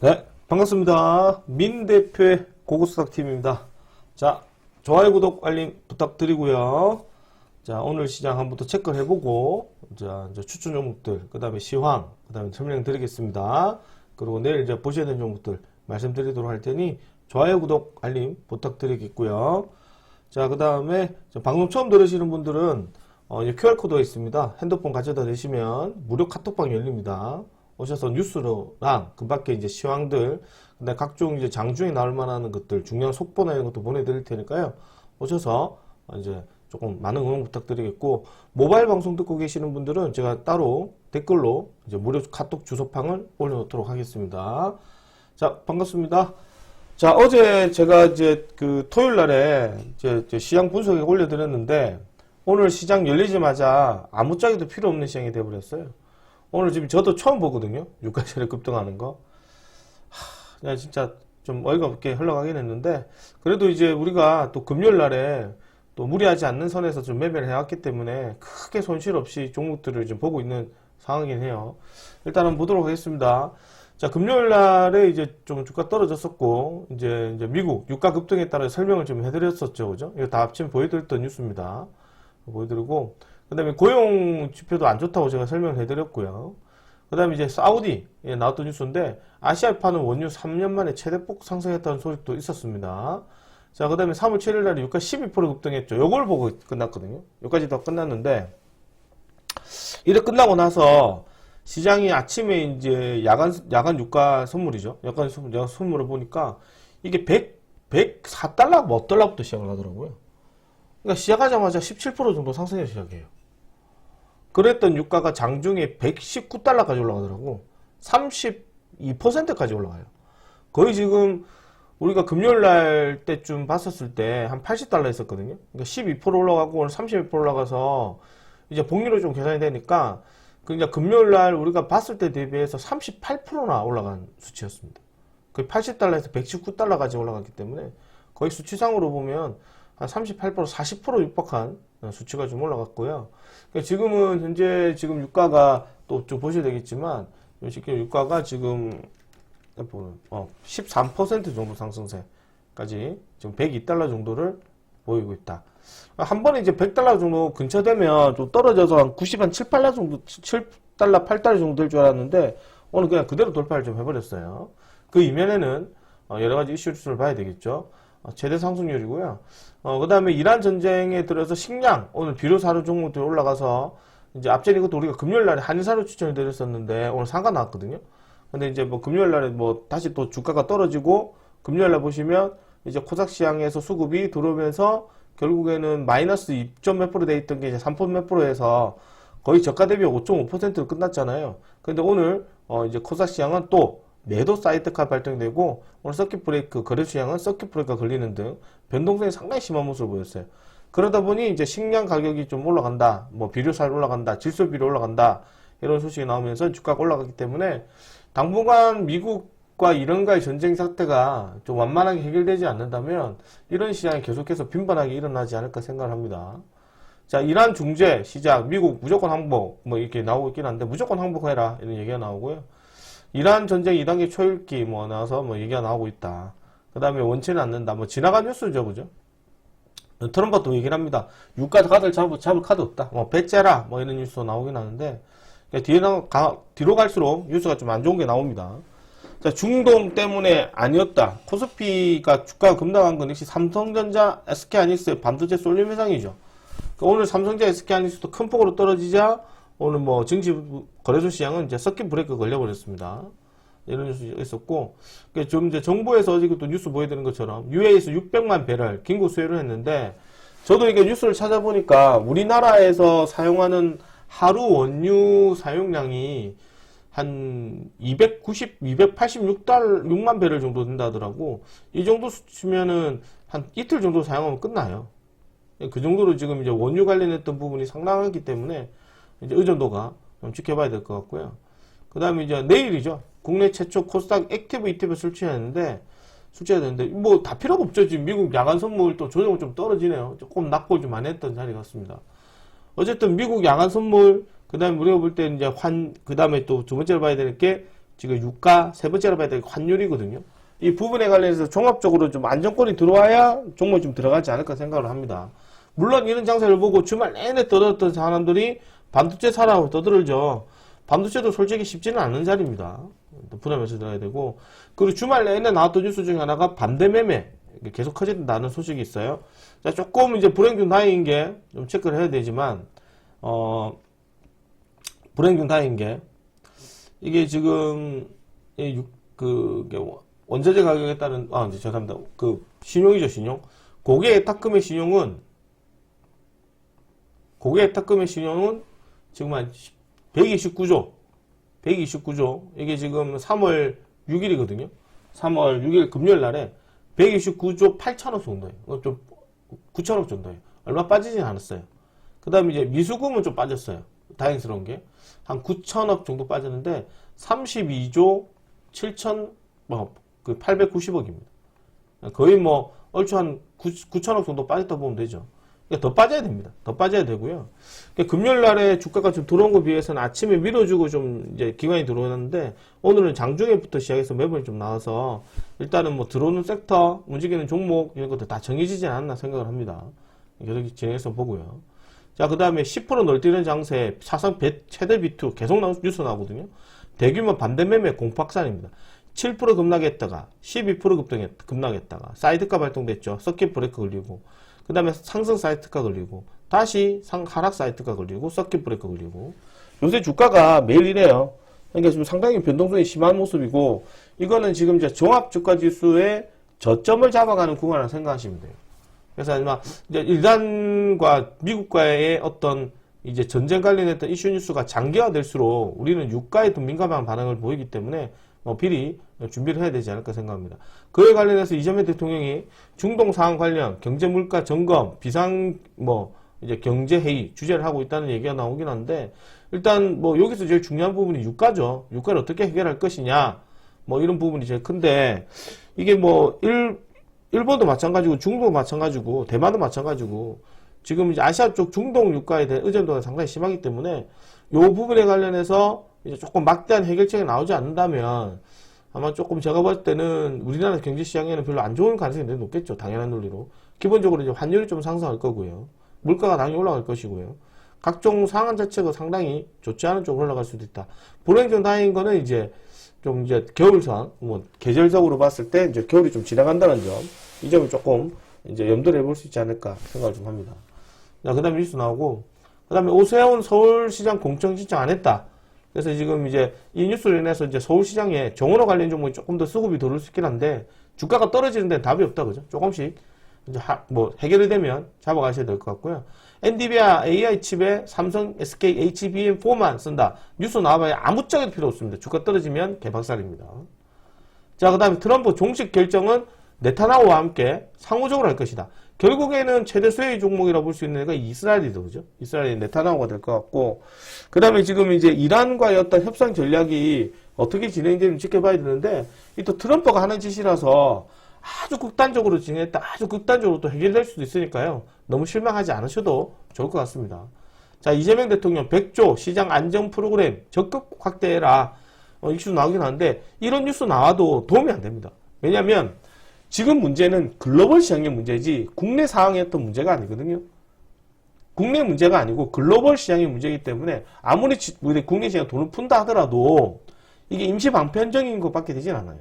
네, 반갑습니다. 민 대표의 고고수닥팀입니다. 자, 좋아요, 구독, 알림 부탁드리고요. 자, 오늘 시장 한번더 체크를 해보고, 자, 이제 추천 종목들, 그 다음에 시황, 그 다음에 설명드리겠습니다. 그리고 내일 이제 보셔야 되는 종목들 말씀드리도록 할 테니, 좋아요, 구독, 알림 부탁드리겠고요. 자, 그 다음에 방송 처음 들으시는 분들은, QR코드가 있습니다. 핸드폰 가져다 대시면 무료 카톡방 열립니다. 오셔서 뉴스랑 그 밖에 이제 시황들, 근데 각종 이제 장중에 나올 만한 것들, 중요한 속보나 이런 것도 보내드릴 테니까요. 오셔서 이제 조금 많은 응원 부탁드리겠고, 모바일 방송 듣고 계시는 분들은 제가 따로 댓글로 이제 무료 카톡 주소팡을 올려놓도록 하겠습니다. 자, 반갑습니다. 자, 어제 제가 이제 그 토요일 날에 이제 시장 분석에 올려드렸는데, 오늘 시장 열리자마자 아무짝에도 필요 없는 시장이 되어버렸어요. 오늘 지금 저도 처음 보거든요. 유가철에 급등하는 거. 그냥 진짜 좀 어이가 없게 흘러가긴 했는데, 그래도 이제 우리가 또 금요일 날에 또 무리하지 않는 선에서 좀 매매를 해왔기 때문에 크게 손실 없이 종목들을 좀 보고 있는 상황이긴 해요. 일단은 보도록 하겠습니다. 자, 금요일 날에 이제 좀 주가 떨어졌었고, 이제 미국 유가 급등에 따라 설명을 좀 해드렸었죠. 그죠? 이거 다 합치면 보여드렸던 뉴스입니다. 보여드리고, 그 다음에 고용 지표도 안 좋다고 제가 설명을 해드렸고요. 그 다음에 이제 사우디에 나왔던 뉴스인데, 아시아파는 원유 3년 만에 최대폭 상승했다는 소식도 있었습니다. 자, 그 다음에 3월 7일 날에 유가 12% 급등했죠. 요걸 보고 끝났거든요. 여기까지 다 끝났는데, 이래 끝나고 나서 시장이 아침에 이제 야간 유가 선물이죠. 야간 선물을 보니까 이게 104달러, 뭐 달러부터 시작을 하더라고요. 그러니까 시작하자마자 17% 정도 상승해 시작해요. 그랬던 유가가 장중에 119달러까지 올라가더라고. 32%까지 올라가요. 거의 지금 우리가 금요일 날 때쯤 봤었을 때 한 80달러 했었거든요. 그러니까 12% 올라가고 오늘 32% 올라가서 이제 복리로 좀 계산이 되니까 그러니까 금요일 날 우리가 봤을 때 대비해서 38%나 올라간 수치였습니다. 거의 80달러에서 119달러까지 올라갔기 때문에 거의 수치상으로 보면 한 38%, 40% 육박한 수치가 좀 올라갔고요. 그러니까 지금은 현재 지금 유가가 또 좀 보셔야 되겠지만 지금 유가가 지금 13% 정도 상승세까지 지금 102달러 정도를 보이고 있다. 한 번에 이제 100달러 정도 근처 되면 좀 떨어져서 한 90, 한 7, 8달러 정도, 7달러, 8달러 정도 될 줄 알았는데 오늘 그냥 그대로 돌파를 좀 해버렸어요. 그 이면에는 여러 가지 이슈를 봐야 되겠죠. 최대 상승률이고요. 그 다음에 이란 전쟁에 들어서 식량, 오늘 비료사료 종목들이 올라가서, 이제 앞전에 이것도 우리가 금요일 날에 한일사료 추천을 드렸었는데, 오늘 상가 나왔거든요. 근데 이제 뭐 금요일 날에 뭐 다시 또 주가가 떨어지고, 금요일 날 보시면, 이제 코삭 시장에서 수급이 들어오면서, 결국에는 마이너스 2점 몇 프로 돼 있던 게 이제 3% 몇 프로에서 거의 저가 대비 5.5%로 끝났잖아요. 근데 오늘, 이제 코삭 시장은 또, 매도 사이드카 발동되고 오늘 서킷 브레이크 거래 시장은 서킷 브레이크가 걸리는 등 변동성이 상당히 심한 모습을 보였어요. 그러다 보니 이제 식량 가격이 좀 올라간다, 뭐 비료살 올라간다, 질소 비료 올라간다 이런 소식이 나오면서 주가가 올라갔기 때문에 당분간 미국과 이란과의 전쟁 사태가 좀 완만하게 해결되지 않는다면 이런 시장이 계속해서 빈번하게 일어나지 않을까 생각을 합니다. 자, 이란 중재 시작, 미국 무조건 항복 뭐 이렇게 나오고 있긴 한데 무조건 항복해라 이런 얘기가 나오고요. 이란 전쟁 2단계 초읽기 뭐 나와서 뭐 얘기가 나오고 있다. 그 다음에 원치는 않는다. 뭐 지나간 뉴스죠, 그죠? 트럼프가 또 얘기를 합니다. 유가 다들 잡을 카드 없다. 뭐 배째라 뭐 이런 뉴스도 나오긴 하는데 뒤로 갈수록 뉴스가 좀 안 좋은 게 나옵니다. 자, 중동 때문에 아니었다. 코스피가 주가가 급락한 건 역시 삼성전자, SK하이닉스의 반도체 쏠림 현상이죠. 오늘 삼성전자, SK하이닉스도 큰 폭으로 떨어지자 오늘 뭐 증시 거래소 시장은 이제 서킷 브레이크 걸려버렸습니다. 이런 뉴스가 있었고, 좀 이제 정부에서 어제 또 뉴스 보여드리는 것처럼 UA에서 600만 배럴 긴급 수혜를 했는데, 저도 이게 뉴스를 찾아보니까 우리나라에서 사용하는 하루 원유 사용량이 한 6만 배럴 정도 된다 하더라고. 이 정도 수치면은 한 이틀 정도 사용하면 끝나요. 그 정도로 지금 이제 원유 관련했던 부분이 상당하기 때문에 이제 의존도가 좀 지켜봐야 될 것 같고요. 그 다음에 이제 내일이죠. 국내 최초 코스닥 액티브 ETF 출시했는데, 뭐 다 필요가 없죠. 지금 미국 야간 선물 또 조정을 좀 떨어지네요. 조금 낙골 좀 안 했던 자리 같습니다. 어쨌든 미국 야간 선물, 그 다음에 우리가 볼 때 이제 그 다음에 또 두 번째로 봐야 되는 게 지금 유가, 세 번째로 봐야 될 환율이거든요. 이 부분에 관련해서 종합적으로 좀 안정권이 들어와야 종목이 좀 들어가지 않을까 생각을 합니다. 물론 이런 장세를 보고 주말 내내 떠들었던 사람들이 반도체 사라고 떠들죠. 반도체도 솔직히 쉽지는 않은 자리입니다. 부담해서 들어야 되고, 그리고 주말 내내 나왔던 뉴스 중에 하나가 반대 매매 계속 커진다는 소식이 있어요. 자, 조금 이제 불행중 다행인 게 좀 체크를 해야 되지만, 불행중 다행인 게 이게 지금 원자재 가격에 따른 이제 죄송합니다. 그 신용이죠, 신용. 고객 예탁금의 신용은 지금 한 129조 이게 지금 3월 6일이거든요. 3월 6일 금요일 날에 129조 8천억 정도예요. 좀 9천억 정도예요. 얼마 빠지진 않았어요. 그 다음에 이제 미수금은 좀 빠졌어요. 다행스러운 게 한 9천억 정도 빠졌는데 32조 890억입니다. 거의 뭐 얼추 한 9천억 정도 빠졌다 보면 되죠. 그러니까 더 빠져야 됩니다. 더 빠져야 되고요. 그러니까 금요일 날에 주가가 좀 들어온 것 비해서는 아침에 밀어주고 좀 이제 기관이 들어오는데, 오늘은 장중에부터 시작해서 매번이 좀 나와서 일단은 뭐 들어오는 섹터, 움직이는 종목 이런 것들 다 정해지지 않았나 생각을 합니다. 계속 진행해서 보고요. 자, 그 다음에 10% 널뛰는 장세, 사상 최대 비투 계속 뉴스 나오거든요. 대규모 반대 매매 공팍산입니다. 7% 급락했다가 12% 급락했다가 사이드카 발동됐죠. 서킷 브레이크 걸리고, 그 다음에 상승 사이트가 걸리고, 다시 하락 사이트가 걸리고, 서킷 브레이크 걸리고. 요새 주가가 매일 이래요. 그러니까 지금 상당히 변동성이 심한 모습이고, 이거는 지금 이제 종합주가지수의 저점을 잡아가는 구간이라고 생각하시면 돼요. 그래서 아마 이제 이란과 미국과의 어떤 이제 전쟁 관련했던 이슈 뉴스가 장기화될수록 우리는 유가에 더 민감한 반응을 보이기 때문에 미리 준비를 해야 되지 않을까 생각합니다. 그에 관련해서 이재명 대통령이 중동 상황 관련 경제 물가 점검, 비상 이제 경제 회의 주재를 하고 있다는 얘기가 나오긴 한데, 일단 여기서 제일 중요한 부분이 유가죠. 유가를 어떻게 해결할 것이냐, 이런 부분이 제일 큰데, 이게 일본도 마찬가지고 중국도 마찬가지고 대만도 마찬가지고 지금 이제 아시아 쪽 중동 유가에 대한 의존도가 상당히 심하기 때문에 이 부분에 관련해서 이제 조금 막대한 해결책이 나오지 않는다면 아마 조금 제가 볼 때는 우리나라 경제 시장에는 별로 안 좋은 가능성이 되게 높겠죠. 당연한 논리로. 기본적으로 이제 환율이 좀 상승할 거고요. 물가가 당연히 올라갈 것이고요. 각종 상황 자체가 상당히 좋지 않은 쪽으로 올라갈 수도 있다. 불행중 다행인 거는 이제 좀 이제 겨울상 계절적으로 봤을 때 이제 겨울이 좀 지나간다는 점, 이 점을 조금 이제 염두를 해볼 수 있지 않을까 생각을 좀 합니다. 자, 그 다음에 뉴스 나오고, 그 다음에 오세훈 서울시장 공청 신청 안 했다. 그래서 지금 이제 이 뉴스로 인해서 이제 서울시장에 정원호 관련 종목이 조금 더 수급이 들어올 수 있긴 한데, 주가가 떨어지는 데는 답이 없다, 그죠? 조금씩 이제 해결이 되면 잡아가셔야 될 것 같고요. 엔비디아 AI 칩에 삼성 SK HBM4만 쓴다. 뉴스 나와봐야 아무짝에도 필요 없습니다. 주가 떨어지면 개박살입니다. 자, 그 다음에 트럼프 종식 결정은 네타냐후와 함께 상호적으로 할 것이다. 결국에는 최대 수혜의 종목이라고 볼 수 있는 애가 이스라엘이죠, 그죠? 이스라엘이 네타냐후가 될 것 같고, 그 다음에 지금 이제 이란과의 어떤 협상 전략이 어떻게 진행되는지 지켜봐야 되는데, 이 또 트럼프가 하는 짓이라서 아주 극단적으로 진행했다, 아주 극단적으로 또 해결될 수도 있으니까요. 너무 실망하지 않으셔도 좋을 것 같습니다. 자, 이재명 대통령 100조 시장 안정 프로그램 적극 확대해라. 이슈 나오긴 하는데, 이런 뉴스 나와도 도움이 안 됩니다. 왜냐면, 지금 문제는 글로벌 시장의 문제지, 국내 상황의 어떤 문제가 아니거든요. 국내 문제가 아니고, 글로벌 시장의 문제이기 때문에, 아무리 우리 국내 시장 돈을 푼다 하더라도, 이게 임시 방편적인 것밖에 되진 않아요.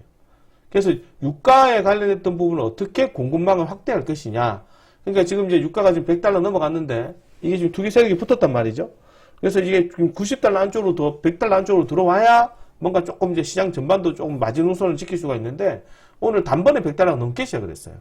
그래서 유가에 관련했던 부분을 어떻게 공급망을 확대할 것이냐. 그러니까 지금 이제 유가가 지금 100달러 넘어갔는데, 이게 지금 투기 세력이 붙었단 말이죠. 그래서 이게 지금 90달러 안쪽으로 100달러 안쪽으로 들어와야 뭔가 조금 이제 시장 전반도 조금 마지노선을 지킬 수가 있는데, 오늘 단번에 100달러가 넘게 시작을 했어요.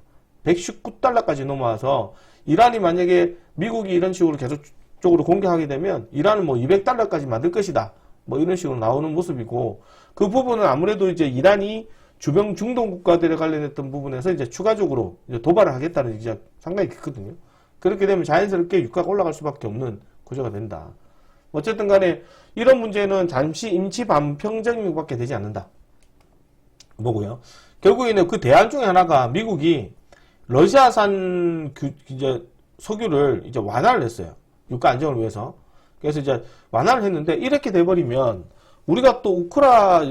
119달러까지 넘어와서, 이란이 만약에 미국이 이런 식으로 계속적으로 공격하게 되면, 이란은 200달러까지 만들 것이다. 이런 식으로 나오는 모습이고, 그 부분은 아무래도 이제 이란이 주변 중동 국가들에 관련했던 부분에서 이제 추가적으로 이제 도발을 하겠다는 얘기가 상당히 크거든요. 그렇게 되면 자연스럽게 유가가 올라갈 수밖에 없는 구조가 된다. 어쨌든 간에 이런 문제는 잠시 임시 반평적인 것밖에 되지 않는다. 뭐고요? 결국에는 그 대안 중에 하나가 미국이 러시아산 이제 석유를 이제 완화를 했어요. 유가 안정을 위해서. 그래서 이제 완화를 했는데, 이렇게 돼버리면 우리가 또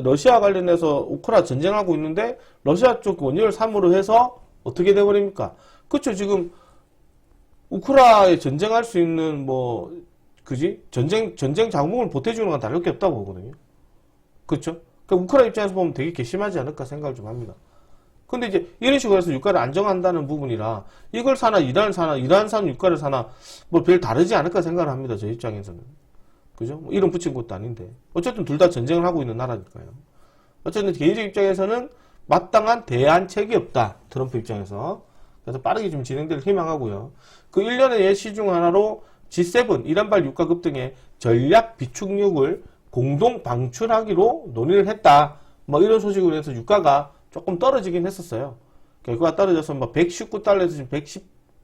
러시아 관련해서 우크라 전쟁하고 있는데 러시아 쪽 원유를 삼으로 해서 어떻게 돼버립니까? 그쵸, 지금 우크라에 전쟁할 수 있는 전쟁 자금을 보태주는 건 다를 게 없다고 보거든요. 그쵸? 그러니까 우크라 입장에서 보면 되게 괘씸하지 않을까 생각을 좀 합니다. 근데 이제 이런 식으로 해서 유가를 안정한다는 부분이라 이걸 사나 이란산 유가를 사나 별 다르지 않을까 생각을 합니다. 저 입장에서는. 그죠? 이름 붙인 것도 아닌데. 어쨌든 둘 다 전쟁을 하고 있는 나라니까요. 어쨌든 개인적 입장에서는 마땅한 대안책이 없다. 트럼프 입장에서. 그래서 빠르게 좀 진행될 희망하고요. 그 일련의 예시 중 하나로 G7 이란발 유가 급등의 전략 비축력을 공동 방출하기로 논의를 했다. 이런 소식으로 해서 유가가 조금 떨어지긴 했었어요. 결과가 떨어져서 119달러에서 지금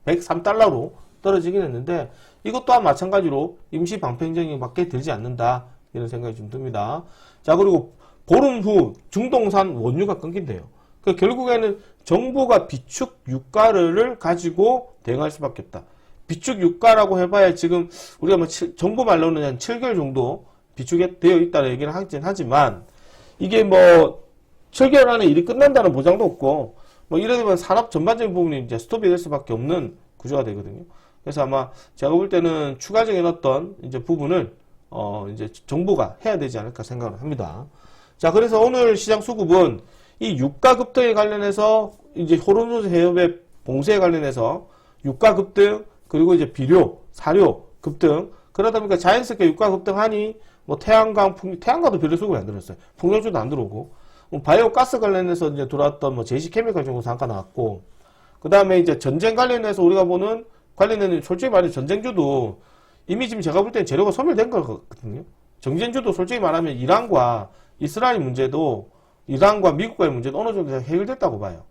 103달러로 떨어지긴 했는데 이것 또한 마찬가지로 임시 방편적인밖에 들지 않는다. 이런 생각이 좀 듭니다. 자, 그리고 보름 후 중동산 원유가 끊긴대요. 그러니까 결국에는 정부가 비축 유가를 가지고 대응할 수밖에 없다. 비축 유가라고 해봐야 지금 우리가 정부 말로는 한 7개월 정도 비축이 되어 있다는 얘기를 하긴 하지만 이게 7개월 안에 일이 끝난다는 보장도 없고 이래 되면 산업 전반적인 부분이 이제 스톱이 될 수밖에 없는 구조가 되거든요. 그래서 아마 제가 볼 때는 추가적인 어떤 이제 부분을 이제 정부가 해야 되지 않을까 생각을 합니다. 자, 그래서 오늘 시장 수급은 이 유가 급등에 관련해서 이제 호르무즈 해협의 봉쇄에 관련해서 유가 급등 그리고 이제 비료, 사료 급등 그러다 보니까 자연스럽게 유가 급등하니 태양광도 비료 수급이 안 들어왔어요. 풍력주도 안 들어오고 바이오 가스 관련해서 이제 들어왔던 제시케미칼 정도 잠깐 나왔고 그 다음에 이제 전쟁 관련해서 우리가 보는 관련해서 솔직히 말해 전쟁주도 이미 지금 제가 볼 때는 재료가 소멸된 거거든요. 전쟁주도 솔직히 말하면 이란과 이스라엘 문제도 이란과 미국과의 문제도 어느 정도 해결됐다고 봐요.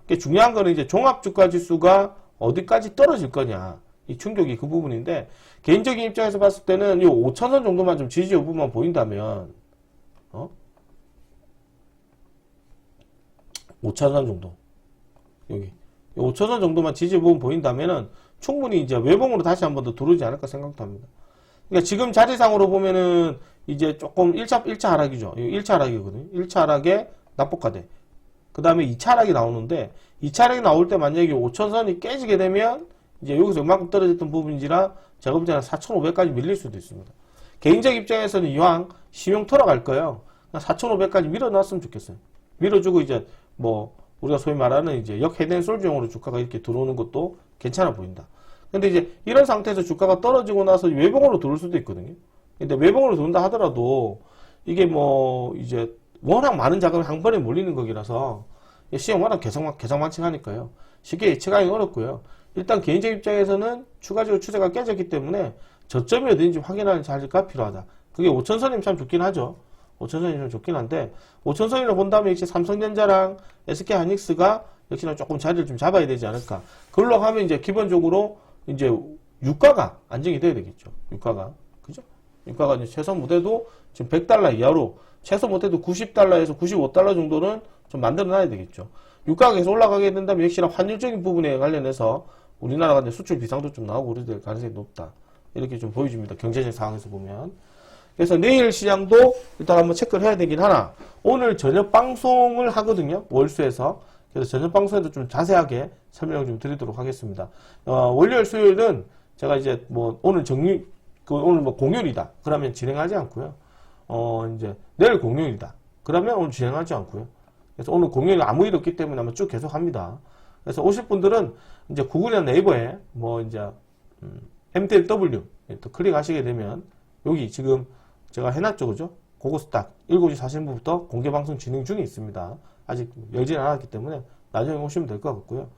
그러니까 중요한 거는 이제 종합주가 지수가 어디까지 떨어질 거냐. 이 충격이 그 부분인데, 개인적인 입장에서 봤을 때는 이 5,000선 정도만 좀 지지 여부만 보인다면, 5,000선 정도. 여기. 5,000선 정도만 지지 여부만 보인다면은 충분히 이제 외봉으로 다시 한 번 더 들어오지 않을까 생각도 합니다. 그러니까 지금 자리상으로 보면은 이제 조금 1차 하락이죠. 1차 하락이거든요. 1차 하락에 낙폭과대. 그 다음에 2차 하락이 나오는데, 2차 하락이 나올 때 만약에 5,000선이 깨지게 되면, 이제 여기서 얼마큼 떨어졌던 부분인지라, 제가 볼 때는 4,500까지 밀릴 수도 있습니다. 개인적 입장에서는 이왕 신용 털어갈 거예요. 4,500까지 밀어놨으면 좋겠어요. 밀어주고 이제, 우리가 소위 말하는 이제 역헤드앤솔즈용으로 주가가 이렇게 들어오는 것도 괜찮아 보인다. 근데 이제 이런 상태에서 주가가 떨어지고 나서 외봉으로 들어올 수도 있거든요. 근데 외봉으로 들어온다 하더라도, 이게 이제, 워낙 많은 자금이 한 번에 몰리는 거기라서 시장 워낙 개성망측하니까요. 쉽게 예측하기 어렵고요. 일단 개인적 입장에서는 추가적으로 추세가 깨졌기 때문에 저점이 어딘지 확인하는 자리가 필요하다. 그게 5,000선이면 참 좋긴 하죠. 5,000선이면 좋긴 한데 5,000선이라 본다면 역시 삼성전자랑 SK하이닉스가 역시나 조금 자리를 좀 잡아야 되지 않을까. 그걸로 하면 이제 기본적으로 이제 유가가 안정이 돼야 되겠죠. 유가가. 그죠? 유가가 이제 최소 못해도 지금 100달러 이하로 최소 못해도 90달러에서 95달러 정도는 좀 만들어 놔야 되겠죠. 유가가 계속 올라가게 된다면 역시나 환율적인 부분에 관련해서 우리나라가 이제 수출 비상도 좀 나오고 그럴 가능성이 높다. 이렇게 좀 보여집니다. 경제적 상황에서 보면. 그래서 내일 시장도 일단 한번 체크를 해야 되긴 하나, 오늘 저녁 방송을 하거든요. 월수에서. 그래서 저녁 방송에도 좀 자세하게 설명을 좀 드리도록 하겠습니다. 월요일, 수요일은 제가 이제 오늘 오늘 공휴일이다. 그러면 진행하지 않고요. 이제 내일 공휴일이다. 그러면 오늘 진행하지 않고요. 그래서 오늘 공휴일 아무 일 없기 때문에 아마 쭉 계속 합니다. 그래서 오실 분들은 이제 구글이나 네이버에 이제 MTLW 또 클릭하시게 되면 여기 지금 제가 해놨죠, 그죠? 그거 딱 7시 40분부터 공개 방송 진행 중에 있습니다. 아직 열지는 않았기 때문에 나중에 오시면 될 것 같고요.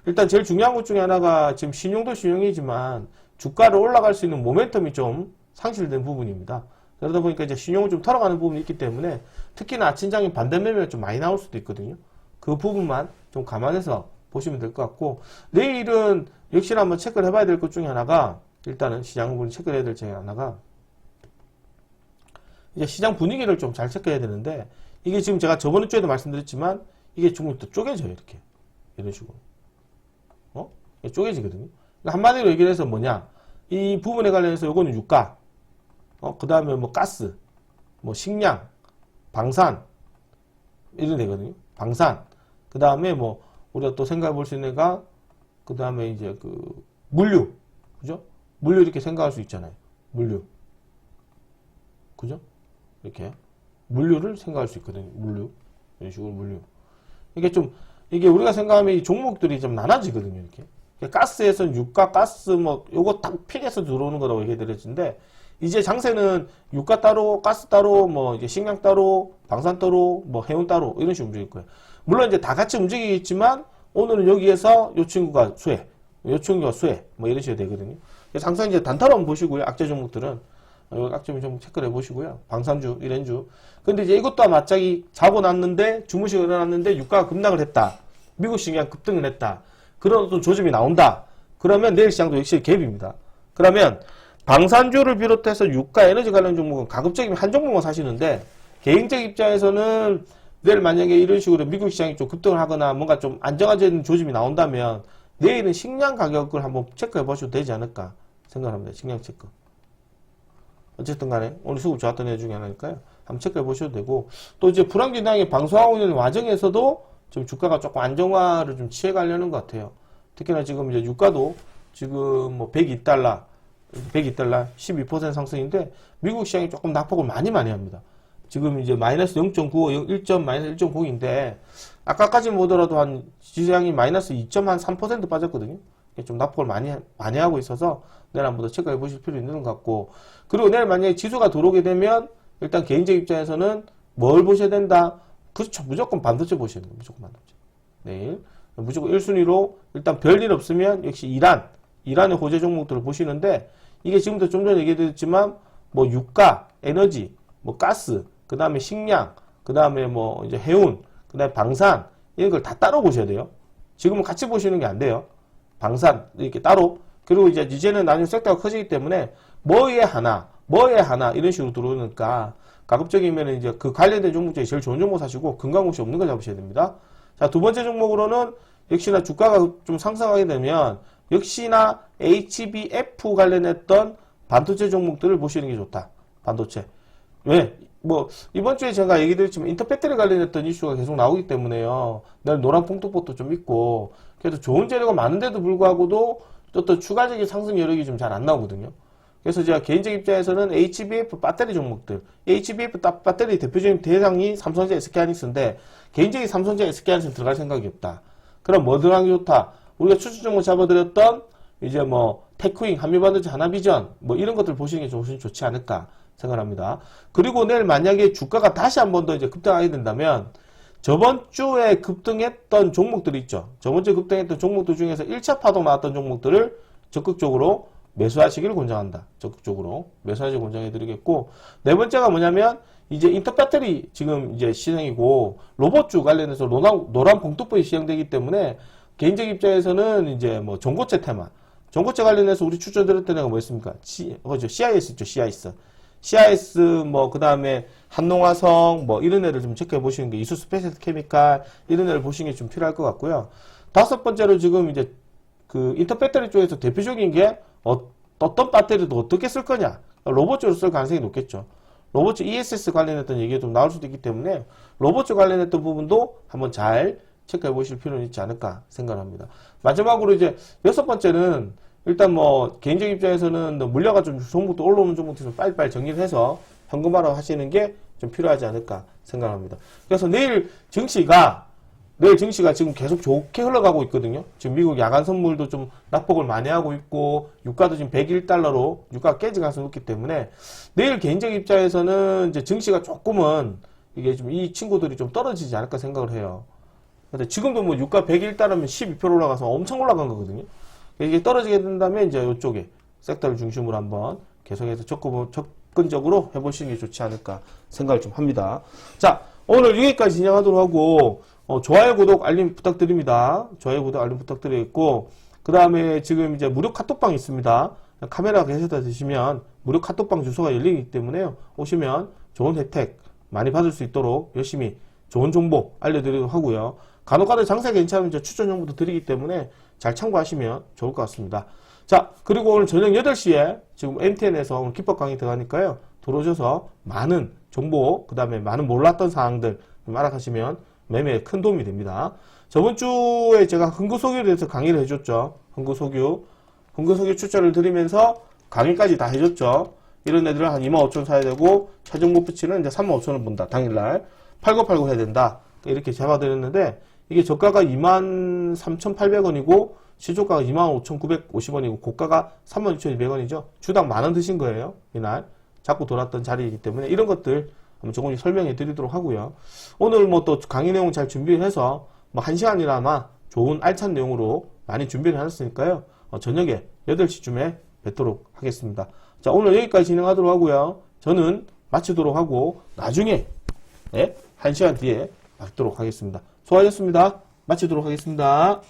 일단 제일 중요한 것 중에 하나가 지금 신용도 신용이지만 주가를 올라갈 수 있는 모멘텀이 좀 상실된 부분입니다. 그러다 보니까 이제 신용을 좀 털어가는 부분이 있기 때문에 특히나 아침장에 반대 매매가 좀 많이 나올 수도 있거든요. 그 부분만 좀 감안해서 보시면 될 것 같고, 내일은 역시나 한번 체크를 해봐야 될 것 중에 하나가, 일단은 시장 분위 체크를 해야 될 중에 하나가 이제 시장 분위기를 좀 잘 체크해야 되는데, 이게 지금 제가 저번 주에도 말씀드렸지만 이게 조금 더 쪼개져요. 이렇게 이런 식으로 이게 쪼개지거든요. 그러니까 한마디로 얘기를 해서 뭐냐, 이 부분에 관련해서 요거는 유가, 그 다음에 가스, 뭐 식량, 방산 이런 되거든요. 방산. 그 다음에 뭐 우리가 또 생각해 볼 수 있는 애가 그 다음에 이제 그 물류, 그죠? 물류 이렇게 생각할 수 있잖아요. 물류, 그죠? 이렇게 물류를 생각할 수 있거든요. 물류 이런 식으로 물류. 이게 좀 이게 우리가 생각하면 이 종목들이 좀 나눠지거든요. 이렇게 가스에서는 유가, 가스 뭐 요거 딱 픽해서 들어오는 거라고 얘기해드렸는데 이제 장세는 유가 따로, 가스 따로, 뭐 이제 식량 따로, 방산 따로, 뭐 해운 따로 이런 식으로 움직일 거예요. 물론 이제 다 같이 움직이겠지만 오늘은 여기에서 요 친구가 수혜, 요 친구가 수혜, 뭐 이런 식으로 되거든요. 장세 이제 단타로 한번 보시고요. 악재 종목들은 악재 좀 체크를 해보시고요. 방산주, 이랜주. 근데 이제 이것도 맞짝이 자고 났는데 주무시고 일어났는데 유가가 급락을 했다. 미국 시장 급등을 했다. 그런 어떤 조짐이 나온다. 그러면 내일 시장도 역시 갭입니다. 그러면 방산주를 비롯해서 유가 에너지 관련 종목은 가급적이면 한 종목만 사시는데 개인적 입장에서는 내일 만약에 이런 식으로 미국 시장이 좀 급등을 하거나 뭔가 좀 안정화된 조짐이 나온다면 내일은 식량 가격을 한번 체크해 보셔도 되지 않을까 생각합니다. 식량 체크. 어쨌든 간에 오늘 수급 좋았던 애 중에 하나니까요. 한번 체크해 보셔도 되고 또 이제 불황진앙이 방송하고 있는 와중에서도 좀 주가가 조금 안정화를 좀 취해 가려는 것 같아요. 특히나 지금 이제 유가도 지금 뭐 102달러 12% 상승인데 미국 시장이 조금 낙폭을 많이 합니다. 지금 이제 마이너스 0.95, 1.0인데 아까까지 보더라도 한 시장이 마이너스 2.3% 빠졌거든요. 좀 낙폭을 많이 하고 있어서 내일 한번 더 체크해 보실 필요 있는 것 같고 그리고 내일 만약에 지수가 들어오게 되면 일단 개인적 입장에서는 뭘 보셔야 된다? 그렇죠. 무조건 반도체 보셔야 됩니다. 무조건 반도체. 내일 무조건 1순위로 일단 별일 없으면 역시 이란의 호재 종목들을 보시는데 이게 지금도 좀 전에 얘기했지만 뭐 유가, 에너지, 뭐 가스, 그 다음에 식량, 그 다음에 뭐 이제 해운, 그 다음에 방산 이런 걸 다 따로 보셔야 돼요. 지금은 같이 보시는 게 안 돼요. 방산 이렇게 따로. 그리고 이제는 나중에 섹터가 커지기 때문에 뭐에 하나 이런 식으로 들어오니까 가급적이면 이제 그 관련된 종목 중에 제일 좋은 종목 사시고 금강국시 없는 걸 잡으셔야 됩니다. 자, 두 번째 종목으로는 역시나 주가가 좀 상승하게 되면 역시나 HBF 관련했던 반도체 종목들을 보시는 게 좋다. 반도체. 왜? 뭐 이번 주에 제가 얘기 드렸지만 인터배터리 관련했던 이슈가 계속 나오기 때문에요. 내일 노란 뽕떡봇도 좀 있고 그래도 좋은 재료가 많은데도 불구하고도 또 추가적인 상승 여력이 좀 잘 안 나오거든요. 그래서 제가 개인적 입장에서는 HBF 배터리 종목들, HBF 배터리 대표적인 대상이 삼성전자 SK하이닉스인데 개인적인 삼성전자 SK하이닉스는 들어갈 생각이 없다. 그럼 뭐 들어가는 게 좋다? 우리가 추천 종목 잡아드렸던 이제 뭐 테크윙, 한미반도체, 하나비전 뭐 이런 것들 보시는 게 좀 좋지 않을까 생각합니다. 그리고 내일 만약에 주가가 다시 한 번 더 이제 급등하게 된다면 저번 주에 급등했던 종목들이 있죠. 저번 주에 급등했던 종목들 중에서 1차 파동 나왔던 종목들을 적극적으로 매수하시기를 권장한다. 적극적으로 매수하시길 권장해드리겠고 네 번째가 뭐냐면 이제 인터배터리 지금 이제 시행이고 로봇주 관련해서 노란 봉투법이 시행되기 때문에 개인적 입장에서는 이제 뭐 전고체 테마, 전고체 관련해서 우리 추천드렸던 애가 뭐였습니까? CIS 있죠, CIS 뭐 그 다음에 한농화성 뭐 이런 애를 좀 체크해 보시는 게 이수 스페셜 케미칼 이런 애를 보시는 게 좀 필요할 것 같고요. 다섯 번째로 지금 이제 그 인터배터리 쪽에서 대표적인 게 어떤 배터리도 어떻게 쓸 거냐, 로봇주로 쓸 가능성이 높겠죠. 로봇주 ESS 관련했던 얘기가 좀 나올 수도 있기 때문에 로봇주 관련했던 부분도 한번 잘 체크해 보실 필요는 있지 않을까 생각합니다. 마지막으로 이제 여섯 번째는 일단 뭐 개인적 입장에서는 물려가 좀 종목도 올라오는 종목들을 빨리빨리 정리를 해서 현금화로 하시는 게 좀 필요하지 않을까 생각합니다. 그래서 내일 증시가 지금 계속 좋게 흘러가고 있거든요. 지금 미국 야간 선물도 좀 낙폭을 많이 하고 있고 유가도 지금 101달러로 유가가 깨질 가능성이 높기 때문에 내일 개인적 입장에서는 이제 증시가 조금은 이게 좀 이 친구들이 좀 떨어지지 않을까 생각을 해요. 근데 지금도 뭐 유가 101달러면 12% 올라가서 엄청 올라간 거거든요. 이게 떨어지게 된다면 이제 이쪽에 섹터를 중심으로 한번 계속해서 접근적으로 해보시는 게 좋지 않을까 생각을 좀 합니다. 자, 오늘 여기까지 진행하도록 하고 좋아요, 구독, 알림 부탁드립니다. 좋아요, 구독, 알림 부탁드리겠고 그 다음에 지금 이제 무료 카톡방이 있습니다. 카메라 계셔다 드시면 무료 카톡방 주소가 열리기 때문에요. 오시면 좋은 혜택 많이 받을 수 있도록 열심히 좋은 정보 알려드리도록 하고요. 간혹가다 장사 괜찮으면 이제 추천 정보도 드리기 때문에 잘 참고하시면 좋을 것 같습니다. 자, 그리고 오늘 저녁 8시에 지금 MTN에서 오늘 기법 강의 들어가니까요. 들어오셔서 많은 정보, 그 다음에 많은 몰랐던 사항들 알아가시면 매매에 큰 도움이 됩니다. 저번 주에 제가 흥구석유에 대해서 강의를 해줬죠. 흥구석유 출자를 드리면서 강의까지 다 해줬죠. 이런 애들은 한 25,000원 사야 되고, 최종 목표치는 이제 35,000원 본다. 당일날. 팔고 해야 된다. 이렇게 잡아드렸는데, 이게 저가가 23,800원이고, 시초가가 25,950원이고, 고가가 36,200원이죠. 주당 10,000원 드신 거예요. 이날. 자꾸 돌았던 자리이기 때문에, 이런 것들 한번 조금씩 설명해 드리도록 하고요. 오늘 뭐 또 강의 내용 잘 준비해서, 뭐 1시간이나마 좋은 알찬 내용으로 많이 준비를 해놨으니까요. 저녁에 8시쯤에 뵙도록 하겠습니다. 자, 오늘 여기까지 진행하도록 하고요. 저는 마치도록 하고 나중에 1시간 뒤에 뵙도록 하겠습니다. 수고하셨습니다. 마치도록 하겠습니다.